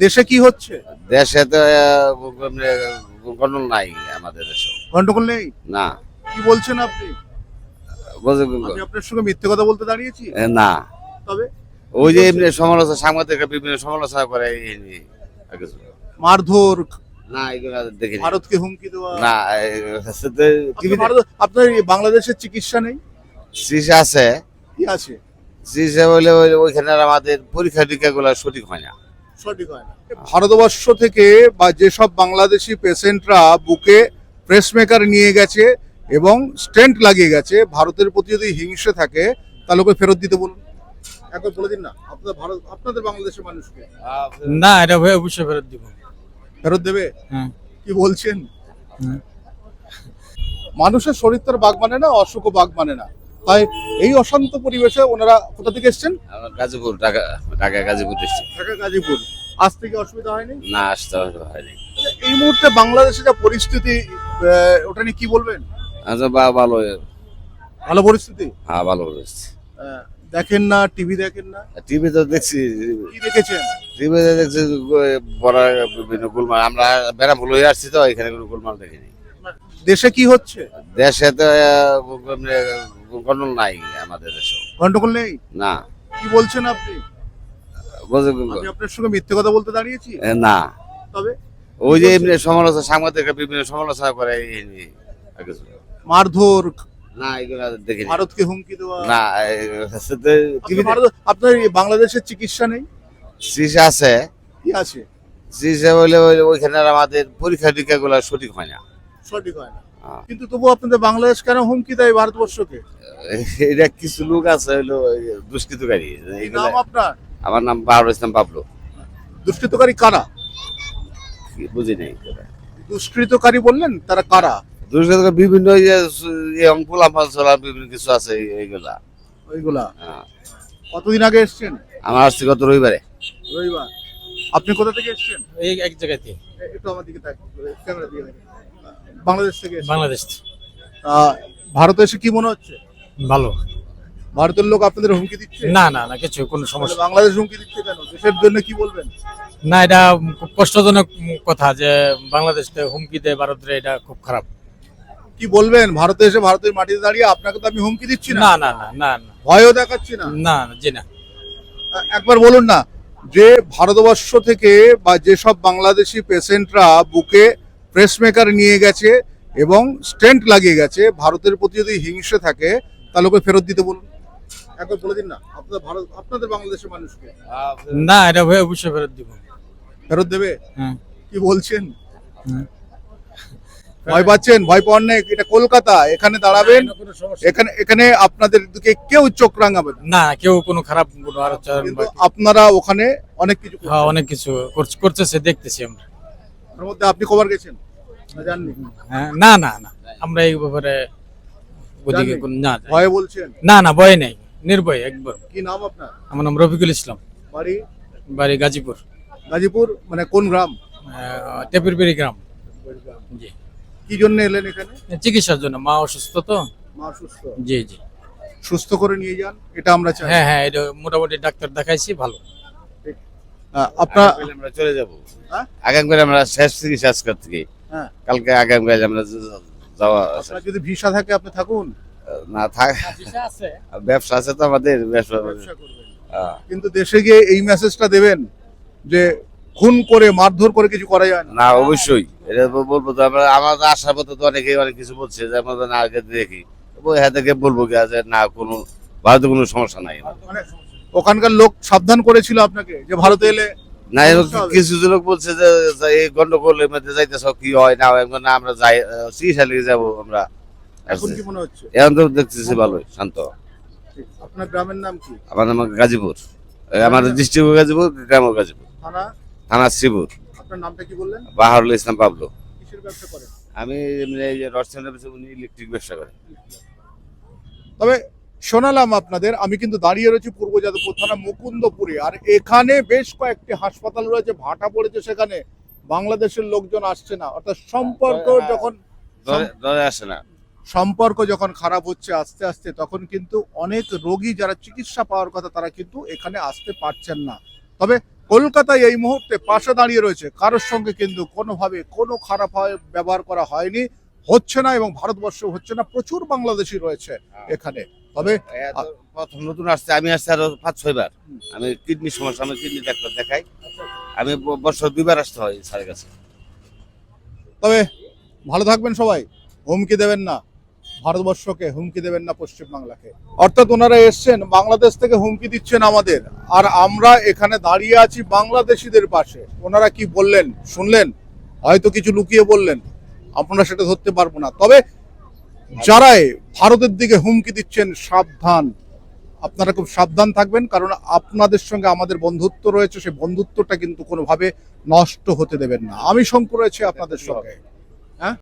দেশে কি হচ্ছে? দেশে তো গন্ডল নাই আমাদের দেশে। গন্ডগোল নেই? না কি বলছেন আপনি? বুঝে আমি আপনার সঙ্গে মিথ্যে কথা বলতে দাঁড়িয়েছি? না তবে ওই যে কি এমনি বলছেন? সমালোচনা সাংবাদিকরা বিভিন্ন সমালোচনা করে এই নিয়ে আর কিছু না। মারধর, না এগুলো দেখিনি। ভারতকে হুমকি দেওয়া। না আপনার এই বাংলাদেশের চিকিৎসা নেই? চিকিৎসা আছে, কি আছে? চিকিৎসা বলে ওইখানে আর আমাদের পরীক্ষা টিকা গুলা সঠিক হয় না। সঠিক হয় না। ভারতবর্ষ থেকে বা যেসব বাংলাদেশি পেশেন্টরা বুকে প্রেসমেকার নিয়ে গেছে এবং স্টেন্ট লাগিয়ে গেছে, ভারতের প্রতি যদি হিংসে থাকে তাহলে ওকে ফেরত দিতে বলুন। একবার বলে দিন না আপনাদের বাংলাদেশের মানুষকে। না, এটা অবশ্যই ফেরত দিব। ফেরত দেবে? হ্যাঁ। কি বলছেন? হুম। মানুষের শরীর তো আর বাঘ মানে না, অসুখও বাঘ মানে না। তাই এই অশান্ত পরিবেশে ওনারা কোথা থেকে এসেছেন? আমরা গাজীপুর, ঢাকা গাজীপুর ডিস্ট্রিক্ট। ঢাকা গাজীপুর। আজ থেকে অসুবিধা হয়নি? না আসতে হয়নি। এই মুহূর্তে বাংলাদেশে যা পরিস্থিতি, ওটা নিয়ে কি বলবেন? আচ্ছা ভালো, ভালো পরিস্থিতি? হ্যাঁ ভালো হয়েছে। দেখেন না, টিভি দেখেন না? টিভি তো দেখছি, কি দেখেছেন? টিভিতে দেখছি বড় বিভিন্ন গোলমাল। আমরা বেড়ামুল হয়ে আসছি তো এখানে কোনো গোলমাল দেখিনি। দেশে কি হচ্ছে? দেশে তো গন্ডল নাই আমাদের দেশে। গন্ডগোল নেই? না কি বলছেন আপনি? বুঝে আমি আপনার সঙ্গে মিথ্যে কথা বলতে দাঁড়িয়েছি? না তবে ওই যে কি এমনি বলছেন? সমালোচনা সাংবাদিকরা বিভিন্ন সমালোচনা করে এই নিয়ে আর কিছু না। মারধর, না এগুলো দেখিনি। ভারতকে হুমকি দেওয়া। না আপনার এই বাংলাদেশের চিকিৎসা নেই? চিকিৎসা আছে, কি আছে? চিকিৎসা বলে ওইখানে আর আমাদের পরীক্ষা টিকা গুলা সঠিক হয় না। সঠিক হয় না। হ্যাঁ। কিন্তু তবু আপনাদের বাংলাদেশ কেন হুমকি দেয় ভারতবর্ষকে? এটা কিছু লোক আছে হইলো দুষ্কৃতকারী কি এইগুলা। নাম আপনার? আমার নাম বাহারুল ইসলাম বাবলু। দুষ্কৃতকারী কারা? বুঝি নাই দুষ্কৃতকারী বললেন, তারা কারা? দুষ্কৃতকারী বিভিন্ন পোলাপাল বিভিন্ন কিছু আছে এইগুলা। ওইগুলা। হ্যাঁ। কতদিন আগে এসেছেন? আমার আসছে গত রবিবারে। রবিবার। আপনি কোথা থেকে এসেছেন? এই এক জায়গাতে একটু আমার দিকে ক্যামেরা দিয়ে দেখেন। বাংলাদেশ থেকে এসেছেন। বাংলাদেশ। ভারতে এসে কি মনে হচ্ছে? ভালো। ভারতের লোক আপনাদের হুমকি দিচ্ছে? না না না, কিছু কোনো তাহলে সমস্যা বাংলাদেশ হুমকি দিচ্ছে কেন? দেশের জন্য কি বলবেন? না। এটা খুব কষ্টজনক কথা যে বাংলাদেশ হুমকি দেয় ভারতের, এটা খুব খারাপ। কি বলবেন? ভারতে এসে ভারতের মাটিতে দাঁড়িয়ে আপনাকে তো আমি হুমকি দিচ্ছি না, না না না না না ভয়ও দেখাচ্ছি না। না, জি না। একবার বলুন না, যে ভারতবর্ষ থেকে বা যেসব বাংলাদেশি পেশেন্টরা বুকে প্রেসমেকার নিয়ে গেছে এবং স্টেন্ট লাগিয়ে গেছে, ভারতের প্রতি যদি হিংসে থাকে তাহলে ওকে ফেরত দিতে বলুন। একবার বলে দিন না আপনাদের বাংলাদেশের মানুষকে। না, এটা অবশ্যই ফেরত দিব। ফেরত দেবে? হ্যাঁ। কি বলছেন? হুম। ভয় পাচ্ছেন? ভয় পাওয়ার নেই, এটা কলকাতা, এখানে দাঁড়াবেন, এখানে আপনাদের দিকে কেউ চোখ রাঙাবে না। না, কেউ কোনো খারাপ কোনো আচরণ কিন্তু আপনারা ওখানে অনেক কিছু করছেন। হ্যাঁ, অনেক কিছু করতেছে, দেখতেছি আমরা। তার মধ্যে আপনি কবার গেছেন না জাননি? হ্যাঁ, না না না, আমরা এই ব্যাপারে ওদিকে জাননি? না ভয়ে বলছেন? না না, ভয় নেই, নির্ভয় একবার। কি নাম আপনার? আমার নাম রফিকুল ইসলাম, বাড়ি? বাড়ি গাজীপুর। গাজীপুর মানে কোন গ্রাম? টেপিরবেড়ি গ্রাম। জি। কি জন্য এলেন এখানে? চিকিৎসার জন্য, মা অসুস্থ তো। মা সুস্থ, জি জি। সুস্থ করে নিয়ে যান, এটা আমরা চাই। হ্যাঁ হ্যাঁ, এটা মোটামুটি ডাক্তার দেখাইছি, ভালো। আপনার আমরা চলে যাবো হ্যাঁ? আগামীকাল, আমরা শেষ চিকিৎসা আজকের থেকে। হ্যাঁ, কালকে আগামীকাল আমরা যাওয়া আপনার যদি ভিসা থাকে আপনি থাকুন, না থাক। ব্যবসা আছে তো আমাদের, ব্যবসা ব্যবসা করবেন। হ্যাঁ। কিন্তু দেশে গিয়ে এই মেসেজটা দেবেন যে খুন করে মারধর করে কিছু করা যায় না। না অবশ্যই এটা বলবো তো। আমরা আমাদের আশার মতো তো অনেকে অনেক কিছু বলছে যে আমরা না আগে দেখি, হ্যাঁ থেকে বলবো কি যে না, কোনো ভারতে কোনো সমস্যা নাই আমাদের। মানে ওখানকার লোক সাবধান করেছিল আপনাকে যে ভারতে এলে না এরকম সমস্যা হবে। কিছু লোক বলছে যে এই গন্ডগোলের মধ্যে যাইতেছ, কি হয় না হয়, না আমরা যাই চিকিৎসা লেগে যাবো আমরা। এখন কি মনে হচ্ছে? এখন তো দেখতেছি ভালোই শান্ত। আপনার গ্রামের নাম কি? আমার নাম গাজীপুর, আমাদের ডিস্ট্রিক্ট গাজীপুর, গ্রাম গাজীপুর, থানা? থানা শ্রীপুর। আপনার নামটা কি বললেন? বাহারুল ইসলাম বাবলু। কিসের ব্যবসা করেন? আমি এমনি এই যে রসেন্টার পিছনে, উনি ইলেকট্রিক ব্যবসা করেন। তবে শোনালাম আপনাদের, আমি কিন্তু দাঁড়িয়ে রয়েছি পূর্ব যাদবপুর থানা মুকুন্দপুরে, আর এখানে বেশ কয়েকটি হাসপাতাল রয়েছে, ভাটা পড়েছে, সেখানে বাংলাদেশের লোকজন আসছে না, অর্থাৎ ধরে আসে না। সম্পর্ক যখন খারাপ হচ্ছে আস্তে আস্তে, তখন কিন্তু অনেক রোগী যারা চিকিৎসা পাওয়ার কথা তারা কিন্তু এখানে আসতে পারছেন না। তবে কলকাতায় এই মুহূর্তে পাশে দাঁড়িয়ে রয়েছে, কারোর সঙ্গে কিন্তু কোনোভাবে কোনো খারাপ ব্যবহার করা হয়নি, হচ্ছে না, এবং ভারতবর্ষ হচ্ছে না। প্রচুর বাংলাদেশি রয়েছে এখানে। তবে প্রথম নতুন আসছে, আমি আসছি আরো 5-6 বার। আমি কিডনির সমস্যা, আমি কিডনি ডাক্তার দেখাই। আমি বছর 2 বার আসতে হয় স্যারের কাছে। তবে ভালো থাকবেন সবাই, হুমকি দেবেন না ভারতবর্ষকে, হুমকি দেবেন না পশ্চিমবাংলাকে। অর্থাৎ ওনারা এসছেন বাংলাদেশ থেকে, হুমকি দিচ্ছেন আমাদের, আর আমরা এখানে দাঁড়িয়ে আছি বাংলাদেশিদের পাশে। ওনারা কি বললেন শুনলেন? হয়তো কিছু লুকিয়ে বললেন, আপনারা সেটা ধরতে পারবো না। তবে যারাই ভারতের দিকে হুমকি দিচ্ছেন, সাবধান, আপনারা খুব সাবধান থাকবেন, কারণ আপনাদের সঙ্গে আমাদের বন্ধুত্ব রয়েছে, সেই বন্ধুত্বটা কিন্তু কোনোভাবে নষ্ট হতে দেবেন না। আমি শঙ্কর রয়েছে আপনাদের সঙ্গে।